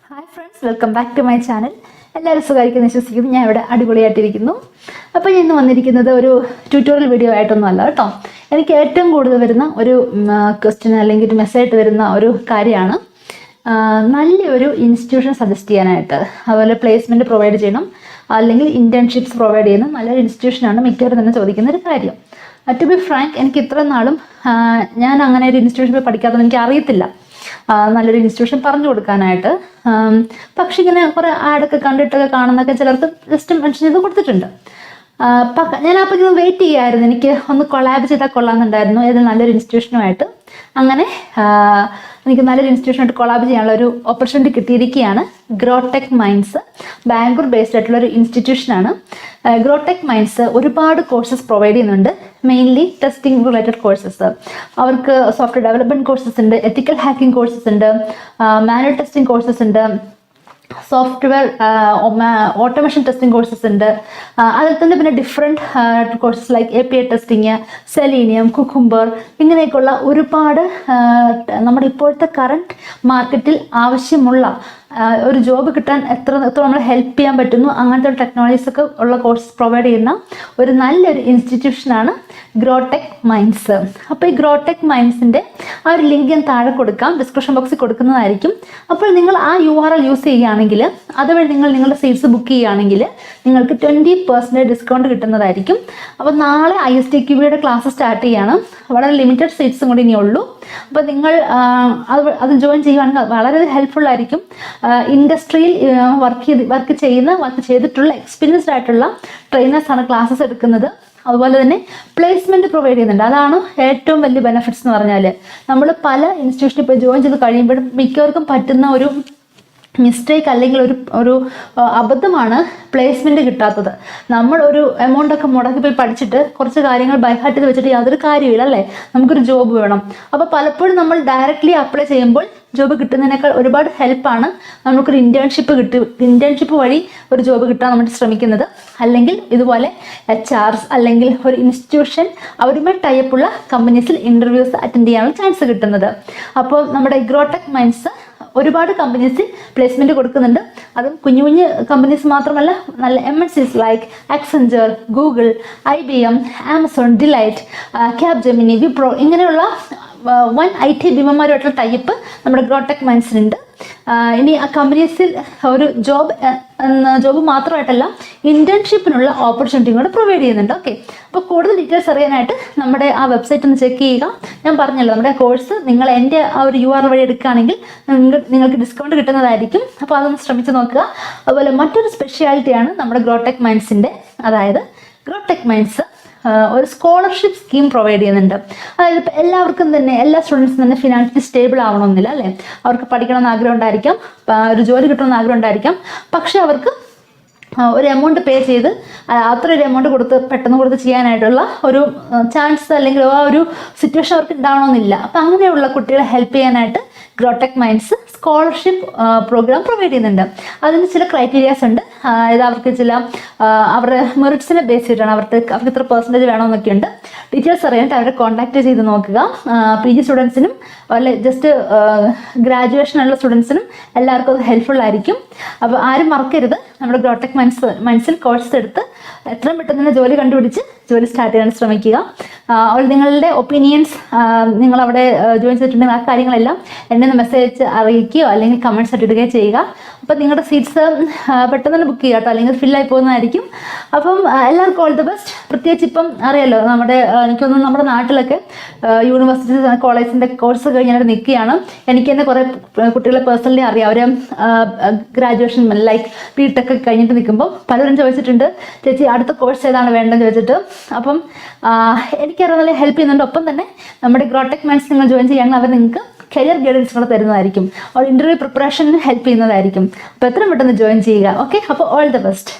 Hi friends, welcome back to my channel. എല്ലാവരും സുഖമായിരിക്കുന്നു വിശ്വസിക്കുന്നു. ഞാൻ ഇവിടെ അടിപൊളിയായിട്ടിരിക്കുന്നു. അപ്പോൾ ഞാൻ ഇന്ന് വന്നിരിക്കുന്നത് ഒരു ട്യൂട്ടോറിയൽ വീഡിയോ ആയിട്ടൊന്നും അല്ല കേട്ടോ. എനിക്ക് ഏറ്റവും കൂടുതൽ വരുന്ന ഒരു ക്വസ്റ്റ്യൻ അല്ലെങ്കിൽ ഒരു മെസ്സേജ് വരുന്ന ഒരു കാര്യമാണ് നല്ലൊരു ഇൻസ്റ്റിറ്റ്യൂഷൻ സജസ്റ്റ് ചെയ്യാനായിട്ട്. അതുപോലെ പ്ലേസ്മെൻറ്റ് പ്രൊവൈഡ് ചെയ്യണം അല്ലെങ്കിൽ ഇൻറ്റേൺഷിപ്സ് പ്രൊവൈഡ് ചെയ്യുന്ന നല്ലൊരു ഇൻസ്റ്റിറ്റ്യൂഷനാണ് മിക്കവരും തന്നെ ചോദിക്കുന്ന ഒരു കാര്യം. ടു ബി ഫ്രാങ്ക്, എനിക്ക് ഇത്ര നാളും ഞാൻ അങ്ങനെ ഒരു ഇൻസ്റ്റിറ്റ്യൂഷനിൽ പഠിക്കാത്തത് എനിക്ക് അറിയത്തില്ല നല്ലൊരു ഇൻസ്റ്റിറ്റ്യൂഷൻ പറഞ്ഞു കൊടുക്കാനായിട്ട്. പക്ഷെ ഇങ്ങനെ കുറേ ആഡൊക്കെ കണ്ടിട്ടൊക്കെ കാണുന്നൊക്കെ ചിലർക്ക് ജസ്റ്റ് മെൻഷൻ ചെയ്ത് കൊടുത്തിട്ടുണ്ട്. ഞാൻ അപ്പോൾ ഇങ്ങനെ വെയിറ്റ് ചെയ്യായിരുന്നു, എനിക്ക് ഒന്ന് കൊളാബ് ചെയ്താൽ കൊള്ളാമെന്നുണ്ടായിരുന്നു ഏതെങ്കിലും നല്ലൊരു ഇൻസ്റ്റിറ്റ്യൂഷനുമായിട്ട്. അങ്ങനെ എനിക്ക് നല്ലൊരു ഇൻസ്റ്റിറ്റ്യൂഷനായിട്ട് കൊളാബ് ചെയ്യാനുള്ള ഒരു ഓപ്പർച്യൂണിറ്റി കിട്ടിയിരിക്കുകയാണ്. ഗ്രോടെക് മൈൻഡ്സ് ബാംഗ്ലൂർ ബേസ്ഡ് ആയിട്ടുള്ള ഒരു ഇൻസ്റ്റിറ്റ്യൂഷനാണ്. ഗ്രോടെക് മൈൻഡ്സ് ഒരുപാട് കോഴ്സസ് പ്രൊവൈഡ് ചെയ്യുന്നുണ്ട്. Mainly testing related courses. അവർക്ക് സോഫ്റ്റ്വെയർ ഡെവലപ്മെൻറ്റ് കോഴ്സസ് ഉണ്ട്, എത്തിക്കൽ ഹാക്കിംഗ് കോഴ്സസ് ഉണ്ട്, മാനുവൽ ടെസ്റ്റിംഗ് കോഴ്സസ് ഉണ്ട്, സോഫ്റ്റ്വെയർ ഓട്ടോമേഷൻ ടെസ്റ്റിംഗ് കോഴ്സസ് ഉണ്ട്. അതിൽ തന്നെ പിന്നെ different courses like API testing, selenium, cucumber, ഇങ്ങനെയൊക്കെയുള്ള ഒരുപാട് നമ്മുടെ ഇപ്പോഴത്തെ കറണ്ട് മാർക്കറ്റിൽ ആവശ്യമുള്ള ഒരു ജോബ് കിട്ടാൻ എത്ര നമ്മൾ ഹെൽപ്പ് ചെയ്യാൻ പറ്റുന്നു അങ്ങനത്തെ ഒരു ടെക്നോളജീസ് ഒക്കെ ഉള്ള കോഴ്സ് പ്രൊവൈഡ് ചെയ്യുന്ന ഒരു നല്ലൊരു ഇൻസ്റ്റിറ്റ്യൂഷനാണ് ഗ്രോടെക് മൈൻഡ്സ്. അപ്പോൾ ഈ ഗ്രോടെക് മൈൻഡ്സിൻ്റെ ആ ഒരു ലിങ്ക് ഞാൻ താഴെ കൊടുക്കാം, ഡിസ്ക്രിപ്ഷൻ ബോക്സിൽ കൊടുക്കുന്നതായിരിക്കും. അപ്പോൾ നിങ്ങൾ ആ URL യൂസ് ചെയ്യുകയാണെങ്കിൽ, അതുവഴി നിങ്ങൾ നിങ്ങളുടെ സീറ്റ്സ് ബുക്ക് ചെയ്യുകയാണെങ്കിൽ നിങ്ങൾക്ക് 20% ഡിസ്കൗണ്ട് കിട്ടുന്നതായിരിക്കും. അപ്പോൾ നാളെ ISTQB ക്ലാസ് സ്റ്റാർട്ട് ചെയ്യണം. വളരെ ലിമിറ്റഡ് സീറ്റ്സും കൂടി ഇനി ഉള്ളൂ. അപ്പോൾ നിങ്ങൾ അത് ജോയിൻ ചെയ്യുകയാണെങ്കിൽ വളരെ ഹെൽപ്ഫുൾ ആയിരിക്കും. ഇൻഡസ്ട്രിയിൽ വർക്ക് ചെയ്തിട്ടുള്ള എക്സ്പീരിയൻസ്ഡ് ആയിട്ടുള്ള ട്രെയിനേഴ്സാണ് ക്ലാസ്സസ് എടുക്കുന്നത്. അതുപോലെ തന്നെ പ്ലേസ്മെൻറ്റ് പ്രൊവൈഡ് ചെയ്യുന്നുണ്ട്. അതാണ് ഏറ്റവും വലിയ ബെനിഫിറ്റ്സ് എന്ന് പറഞ്ഞാൽ. നമ്മൾ പല ഇൻസ്റ്റിറ്റ്യൂഷനിൽ ഇപ്പോൾ ജോയിൻ ചെയ്ത് കഴിയുമ്പോഴും മിക്കവർക്കും പറ്റുന്ന ഒരു മിസ്റ്റേക്ക് അല്ലെങ്കിൽ ഒരു അബദ്ധമാണ് പ്ലേസ്മെൻറ്റ് കിട്ടാത്തത്. നമ്മൾ ഒരു എമൗണ്ടൊക്കെ മുടക്കി പോയി പഠിച്ചിട്ട് കുറച്ച് കാര്യങ്ങൾ ബൈഹാർട്ട് ചെയ്ത് വെച്ചിട്ട് യാതൊരു കാര്യമില്ല അല്ലേ. നമുക്കൊരു ജോബ് വേണം. അപ്പോൾ പലപ്പോഴും നമ്മൾ ഡയറക്റ്റ്ലി അപ്ലൈ ചെയ്യുമ്പോൾ ജോബ് കിട്ടുന്നതിനേക്കാൾ ഒരുപാട് ഹെൽപ്പാണ് നമുക്കൊരു ഇൻറ്റേൺഷിപ്പ് വഴി ഒരു ജോബ് കിട്ടാൻ നമ്മൾ ശ്രമിക്കുന്നത്. അല്ലെങ്കിൽ ഇതുപോലെ HRs അല്ലെങ്കിൽ ഒരു ഇൻസ്റ്റിറ്റ്യൂഷൻ അവരുമായി ടൈപ്പുള്ള കമ്പനീസിൽ ഇൻ്റർവ്യൂസ് അറ്റൻഡ് ചെയ്യാനുള്ള ചാൻസ് കിട്ടുന്നത്. അപ്പോൾ നമ്മുടെ ഗ്രോടെക് മൈൻഡ്സ് ഒരുപാട് കമ്പനീസിൽ പ്ലേസ്മെൻറ്റ് കൊടുക്കുന്നുണ്ട്. അതും കുഞ്ഞു കുഞ്ഞു കമ്പനീസ് മാത്രമല്ല, നല്ല MNCs like Accenture, Google, IBM, Amazon, Deloitte, Capgemini, Wipro ഇങ്ങനെയുള്ള വൻ IT ഭീമന്മാരുമായിട്ടുള്ള ടൈപ്പ് നമ്മുടെ ഗ്രോടെക് മൈൻഡ്സിനുണ്ട്. ഇനി ആ കമ്പനീസിൽ ഒരു ജോബ് മാത്രമായിട്ടല്ല, ഇൻറ്റേൺഷിപ്പിനുള്ള ഓപ്പർച്യൂണിറ്റിയും കൂടെ പ്രൊവൈഡ് ചെയ്യുന്നുണ്ട്. ഓക്കെ, അപ്പോൾ കൂടുതൽ ഡീറ്റെയിൽസ് അറിയാനായിട്ട് നമ്മുടെ ആ വെബ്സൈറ്റ് ഒന്ന് ചെക്ക് ചെയ്യുക. ഞാൻ പറഞ്ഞല്ലോ, നമ്മുടെ കോഴ്സ് നിങ്ങൾ എൻ്റെ ആ ഒരു URL വഴി എടുക്കുകയാണെങ്കിൽ നിങ്ങൾക്ക് ഡിസ്കൗണ്ട് കിട്ടുന്നതായിരിക്കും. അപ്പോൾ അതൊന്ന് ശ്രമിച്ച് നോക്കുക. അതുപോലെ മറ്റൊരു സ്പെഷ്യാലിറ്റിയാണ് നമ്മുടെ ഗ്രോടെക് മൈൻഡ്സിൻ്റെ, അതായത് ഗ്രോടെക് മൈൻഡ്സ് ഒരു സ്കോളർഷിപ്പ് സ്കീം പ്രൊവൈഡ് ചെയ്യുന്നുണ്ട്. അതായത് ഇപ്പോൾ എല്ലാവർക്കും തന്നെ, എല്ലാ സ്റ്റുഡൻസിനും തന്നെ ഫിനാൻഷ്യലി സ്റ്റേബിൾ ആവണമെന്നില്ല അല്ലേ. അവർക്ക് പഠിക്കണമെന്ന് ആഗ്രഹം ഉണ്ടായിരിക്കാം, ഒരു ജോലി കിട്ടണമെന്ന് ആഗ്രഹം ഉണ്ടായിരിക്കാം. പക്ഷെ അവർക്ക് ഒരു എമൗണ്ട് പേ ചെയ്ത് അത്ര ഒരു എമൗണ്ട് പെട്ടെന്ന് കൊടുത്ത് ചെയ്യാനായിട്ടുള്ള ഒരു ചാൻസ് അല്ലെങ്കിൽ ആ ഒരു സിറ്റുവേഷൻ അവർക്ക് ഉണ്ടാവണമെന്നില്ല. അപ്പം അങ്ങനെയുള്ള കുട്ടികളെ ഹെൽപ്പ് ചെയ്യാനായിട്ട് ഗ്രോടെക് മൈൻഡ്സ് സ്കോളർഷിപ്പ് പ്രോഗ്രാം പ്രൊവൈഡ് ചെയ്യുന്നുണ്ട്. അതിന് ചില ക്രൈറ്റീരിയാസ് ഉണ്ട്. അതായത് അവർക്ക് അവരുടെ മെറിറ്റ്സിനെ ബേസ് ചെയ്തിട്ടാണ് അവർക്ക് ഇത്ര പെർസെൻറ്റേജ് വേണമെന്നൊക്കെ ഉണ്ട്. ഡീറ്റെയിൽസ് അറിയാനായിട്ട് അവരെ കോൺടാക്ട് ചെയ്ത് നോക്കുക. PG സ്റ്റുഡൻസിനും അല്ലെ ജസ്റ്റ് ഗ്രാജുവേഷനുള്ള സ്റ്റുഡൻസിനും എല്ലാവർക്കും അത് ഹെൽപ്ഫുൾ ആയിരിക്കും. അപ്പോൾ ആരും മറക്കരുത്, നമ്മുടെ ഗ്രോടെക് മൈൻഡ്സിൽ കോഴ്സ് എടുത്ത് എത്രയും പെട്ടെന്ന് തന്നെ ജോലി കണ്ടുപിടിച്ച് ജോലി സ്റ്റാർട്ട് ചെയ്യാൻ ശ്രമിക്കുക. നിങ്ങളുടെ ഒപ്പീനിയൻസ് നിങ്ങളവിടെ ജോയിൻ ചെയ്തിട്ടുണ്ടെങ്കിൽ ആ കാര്യങ്ങളെല്ലാം എന്നെ ഒന്ന് മെസ്സേജ് അറിയിക്കുകയോ അല്ലെങ്കിൽ കമൻറ്റ്സ് ആയിട്ട് ഇടുകയോ ചെയ്യുക. അപ്പം നിങ്ങളുടെ സീറ്റ്സ് പെട്ടെന്ന് തന്നെ ബുക്ക് ചെയ്യുക കേട്ടോ, അല്ലെങ്കിൽ ഫില്ലായി പോകുന്നതായിരിക്കും. അപ്പം എല്ലാവർക്കും ഓൾ ദി ബെസ്റ്റ്. പ്രത്യേകിച്ച് ഇപ്പം അറിയാലോ, എനിക്കൊന്നും നമ്മുടെ നാട്ടിലൊക്കെ യൂണിവേഴ്സിറ്റി കോളേജിൻ്റെ കോഴ്സ് കഴിഞ്ഞാൽ നിൽക്കുകയാണ്. എനിക്ക് തന്നെ കുറേ കുട്ടികളെ പേഴ്സണലി അറിയാം. അവർ ഗ്രാജുവേഷൻ ലൈക്ക് BTech ഒക്കെ കഴിഞ്ഞിട്ട് നിൽക്കുമ്പോൾ പലരും ചോദിച്ചിട്ടുണ്ട്, ചേച്ചി അടുത്ത കോഴ്സ് ഏതാണ് വേണ്ടതെന്ന് ചോദിച്ചിട്ട്. അപ്പം എനിക്കറിയാം നല്ല ഹെൽപ്പ് ചെയ്യുന്നുണ്ട്. ഒപ്പം തന്നെ നമ്മുടെ ഗ്രോടെക് മൈൻഡ്സ് നിങ്ങൾ ജോയിൻ ചെയ്യുകയാണെങ്കിൽ അവർ നിങ്ങൾക്ക് കരിയർ ഗൈഡൻസ് കൂടെ തരുന്നതായിരിക്കും. ഒരു ഇൻ്റർവ്യൂ പ്രിപ്പറേഷന് ഹെൽപ്പ് ചെയ്യുന്നതായിരിക്കും. അപ്പോൾ എത്രയും പെട്ടെന്ന് ജോയിൻ ചെയ്യുക. ഓക്കെ, അപ്പോൾ ഓൾ ദി ബെസ്റ്റ്.